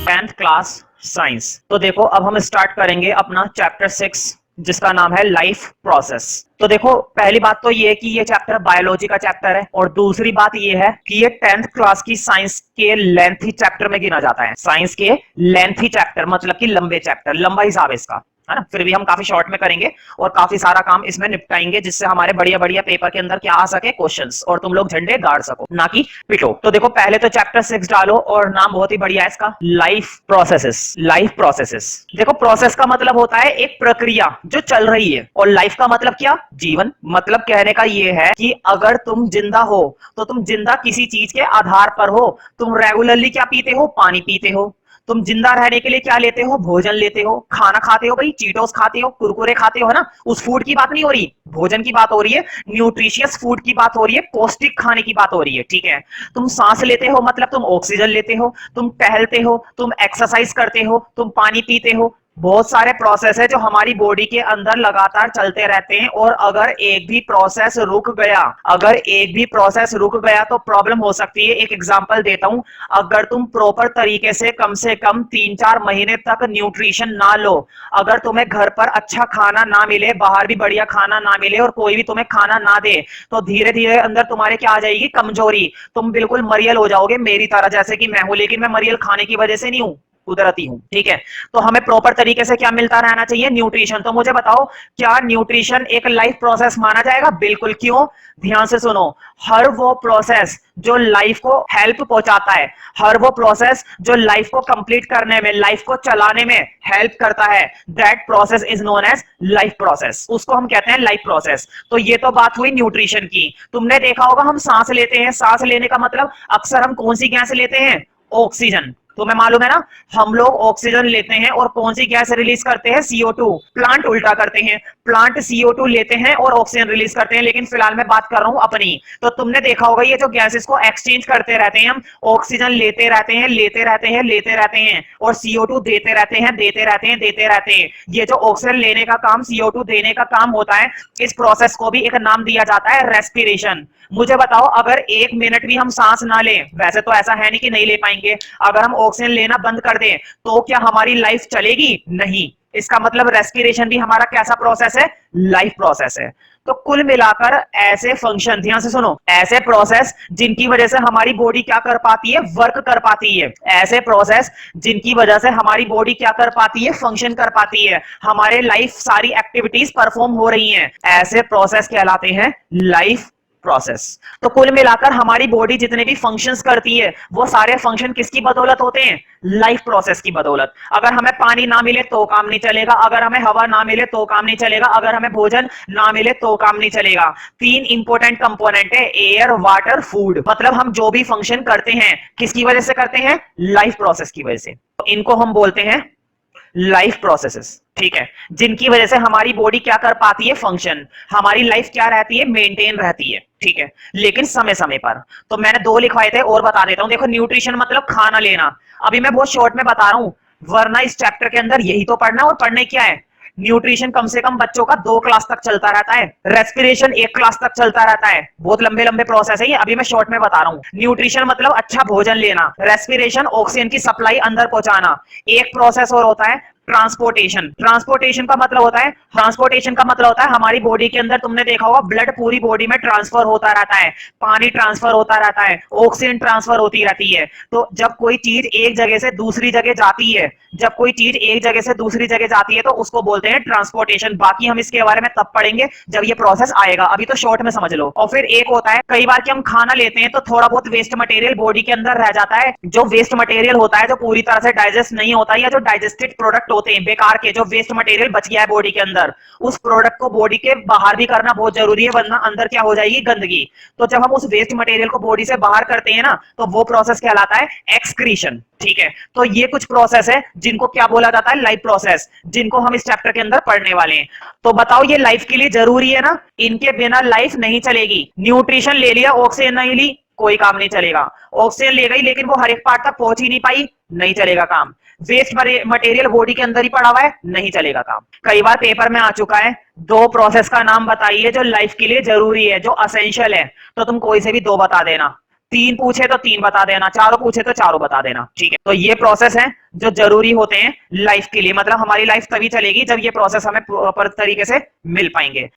10th class science. तो देखो अब हम स्टार्ट करेंगे अपना चैप्टर 6 जिसका नाम है लाइफ प्रोसेस। तो देखो पहली बात तो ये कि ये चैप्टर बायोलॉजी का चैप्टर है और दूसरी बात ये है कि ये 10th क्लास की साइंस के लेंथी चैप्टर में गिना जाता है। साइंस के लेंथी चैप्टर मतलब कि लंबे चैप्टर, लंबा हिसाब है इसका, है ना। फिर भी हम काफी शॉर्ट में करेंगे और काफी सारा काम इसमें निपटाएंगे जिससे हमारे बढ़िया बढ़िया पेपर के अंदर क्या आ सके, क्वेश्चंस, और तुम लोग झंडे गाड़ सको ना कि पिटो। तो देखो पहले तो चैप्टर 6 डालो और नाम बहुत ही बढ़िया है इसका, लाइफ प्रोसेसेस। लाइफ प्रोसेसेस, देखो प्रोसेस का मतलब होता है एक प्रक्रिया जो चल रही है, और लाइफ का मतलब क्या, जीवन। मतलब कहने का ये है कि अगर तुम जिंदा हो तो तुम जिंदा किसी चीज के आधार पर हो। तुम रेगुलरली क्या पीते हो, पानी पीते हो। तुम जिंदा रहने के लिए क्या लेते हो, भोजन लेते हो, खाना खाते हो, भाई चीटोस खाते हो, कुरकुरे खाते हो, है ना। उस फूड की बात नहीं हो रही, भोजन की बात हो रही है, न्यूट्रिशियस फूड की बात हो रही है, पौष्टिक खाने की बात हो रही है, ठीक है। तुम सांस लेते हो मतलब तुम ऑक्सीजन लेते हो, तुम टहलते हो, तुम एक्सरसाइज करते हो, तुम पानी पीते हो। बहुत सारे प्रोसेस है जो हमारी बॉडी के अंदर लगातार चलते रहते हैं, और अगर एक भी प्रोसेस रुक गया, अगर एक भी प्रोसेस रुक गया तो प्रॉब्लम हो सकती है। एक एग्जांपल देता हूं, अगर तुम प्रॉपर तरीके से कम 3-4 महीने तक न्यूट्रिशन ना लो, अगर तुम्हें घर पर अच्छा खाना ना मिले, बाहर भी बढ़िया खाना ना मिले, और कोई भी तुम्हें खाना ना दे, तो धीरे धीरे अंदर तुम्हारे क्या आ जाएगी, कमजोरी। तुम बिल्कुल मरियल हो जाओगे मेरी तरह, जैसे कि मैं हूं, लेकिन मैं मरियल खाने की वजह से नहीं हूं, कुदरती हूं, ठीक है। तो हमें प्रॉपर तरीके से क्या मिलता रहना चाहिए, न्यूट्रिशन। तो मुझे बताओ क्या न्यूट्रिशन एक लाइफ प्रोसेस माना जाएगा, बिल्कुल। क्यों, ध्यान से सुनो, हर वो प्रोसेस जो लाइफ को हेल्प पहुंचाता है, हर वो प्रोसेस जो लाइफ को कंप्लीट करने में, लाइफ को चलाने में हेल्प करता है, that process is known as life process, उसको हम कहते हैं लाइफ प्रोसेस। तो ये तो बात हुई न्यूट्रिशन की। तुमने देखा होगा हम सांस लेते हैं, सांस लेने का मतलब अक्सर हम कौन सी गैस लेते हैं, ऑक्सीजन। तुम्हें मालूम है ना, हम लोग ऑक्सीजन लेते हैं और कौन सी गैस रिलीज करते हैं, CO2। प्लांट उल्टा करते हैं, प्लांट CO2 लेते हैं और ऑक्सीजन रिलीज करते हैं, लेकिन फिलहाल मैं बात कर रहा हूं अपनी। तो तुमने देखा होगा ये जो गैसेस को एक्सचेंज करते रहते हैं, हम ऑक्सीजन लेते रहते हैं, लेते रहते हैं, लेते रहते हैं, और CO2 देते रहते हैं, देते रहते हैं, देते रहते हैं। ये जो ऑक्सीजन लेने का काम, CO2 देने का काम होता है, इस प्रोसेस को भी एक नाम दिया जाता है रेस्पिरेशन। मुझे बताओ अगर 1 मिनट भी हम सांस ना लें, वैसे तो ऐसा है नहीं कि नहीं ले पाएंगे, अगर हम ऑक्सीजन लेना बंद कर दें तो क्या हमारी लाइफ चलेगी, नहीं। इसका मतलब रेस्पिरेशन भी हमारा कैसा प्रोसेस है, लाइफ प्रोसेस है। तो कुल मिलाकर ऐसे फंक्शन, ध्यान से सुनो, ऐसे प्रोसेस जिनकी वजह से हमारी बॉडी क्या कर पाती है, वर्क कर पाती है। ऐसे प्रोसेस जिनकी वजह से हमारी बॉडी क्या कर पाती है, फंक्शन कर पाती है, हमारे लाइफ सारी एक्टिविटीज परफॉर्म हो रही हैं, ऐसे प्रोसेस कहलाते हैं लाइफ प्रोसेस। तो कुल मिलाकर हमारी बॉडी जितने भी फंक्शंस करती है, वो सारे फंक्शन किसकी बदौलत होते हैं, लाइफ प्रोसेस की बदौलत। अगर हमें पानी ना मिले तो काम नहीं चलेगा, अगर हमें हवा ना मिले तो काम नहीं चलेगा, अगर हमें भोजन ना मिले तो काम नहीं चलेगा। 3 इंपॉर्टेंट कंपोनेंट है, एयर, वाटर, फूड। मतलब हम जो भी फंक्शन करते हैं किसकी वजह से करते हैं, लाइफ प्रोसेस की वजह से। तो इनको हम बोलते हैं लाइफ प्रोसेसेस, ठीक है, जिनकी वजह से हमारी बॉडी क्या कर पाती है, फंक्शन, हमारी लाइफ क्या रहती है, मेंटेन रहती है, ठीक है, लेकिन समय समय पर। तो मैंने 2 लिखवाए थे और बता देता हूं। देखो न्यूट्रिशन मतलब खाना लेना, अभी मैं बहुत शॉर्ट में बता रहा हूं, वरना इस चैप्टर के अंदर यही तो पढ़ना है, और पढ़ने क्या है, न्यूट्रिशन कम से कम बच्चों का 2 क्लास तक चलता रहता है, रेस्पिरेशन 1 क्लास तक चलता रहता है, बहुत लंबे लंबे प्रोसेस है ये, अभी मैं शॉर्ट में बता रहा हूं। न्यूट्रिशन मतलब अच्छा भोजन लेना, रेस्पिरेशन ऑक्सीजन की सप्लाई अंदर पहुंचाना। एक प्रोसेस और होता है ट्रांसपोर्टेशन। ट्रांसपोर्टेशन का मतलब होता है, ट्रांसपोर्टेशन का मतलब होता है हमारी बॉडी के अंदर, तुमने देखा होगा ब्लड पूरी बॉडी में ट्रांसफर होता रहता है, पानी ट्रांसफर होता रहता है, ऑक्सीजन ट्रांसफर होती रहती है। तो जब कोई चीज एक जगह से दूसरी जगह जाती है, जब कोई चीज एक जगह से दूसरी जगह जाती है तो उसको बोलते हैं ट्रांसपोर्टेशन। बाकी हम इसके बारे में तब पढ़ेंगे जब ये प्रोसेस आएगा, अभी तो शॉर्ट में समझ लो। और फिर एक होता है, कई बार कि हम खाना लेते हैं तो थोड़ा बहुत वेस्ट मटेरियल बॉडी के अंदर रह जाता है, जो वेस्ट मटेरियल होता है जो पूरी तरह से डाइजेस्ट नहीं होता, या जो डाइजेस्टेड प्रोडक्ट होते हैं बेकार के, जो वेस्ट मटेरियल बच गया है बॉडी के अंदर, उस प्रोडक्ट को बॉडी के बाहर भी करना बहुत जरूरी है, वरना अंदर क्या हो जाएगी, गंदगी। तो जब हम उस वेस्ट मटेरियल को बॉडी से बाहर करते हैं ना, तो वो प्रोसेस कहलाता है एक्सक्रीशन, ठीक है। तो ये कुछ प्रोसेस है जिनको क्या बोला जाता है, लाइफ प्रोसेस, जिनको हम इस चैप्टर के अंदर पढ़ने वाले हैं। तो बताओ ये लाइफ के लिए जरूरी है ना, इनके बिना लाइफ नहीं चलेगी। न्यूट्रिशन ले लिया, ऑक्सीजन नहीं ली, कोई काम नहीं चलेगा। ऑक्सीजन ले गई लेकिन वो हर एक पार्ट तक पहुंच ही नहीं पाई, नहीं चलेगा काम। वेस्ट मटेरियल बॉडी के अंदर ही पड़ा हुआ है, नहीं चलेगा काम। कई बार पेपर में आ चुका है, 2 प्रोसेस का नाम बताइए जो लाइफ के लिए जरूरी है, जो असेंशियल है, तो तुम कोई से भी 2 बता देना। तीन पूछे तो तीन बता देना, चारों पूछे तो चारों बता देना, ठीक है। तो ये प्रोसेस है जो जरूरी होते हैं लाइफ के लिए, मतलब हमारी लाइफ तभी चलेगी जब ये प्रोसेस हमें प्रॉपर तरीके से मिल पाएंगे।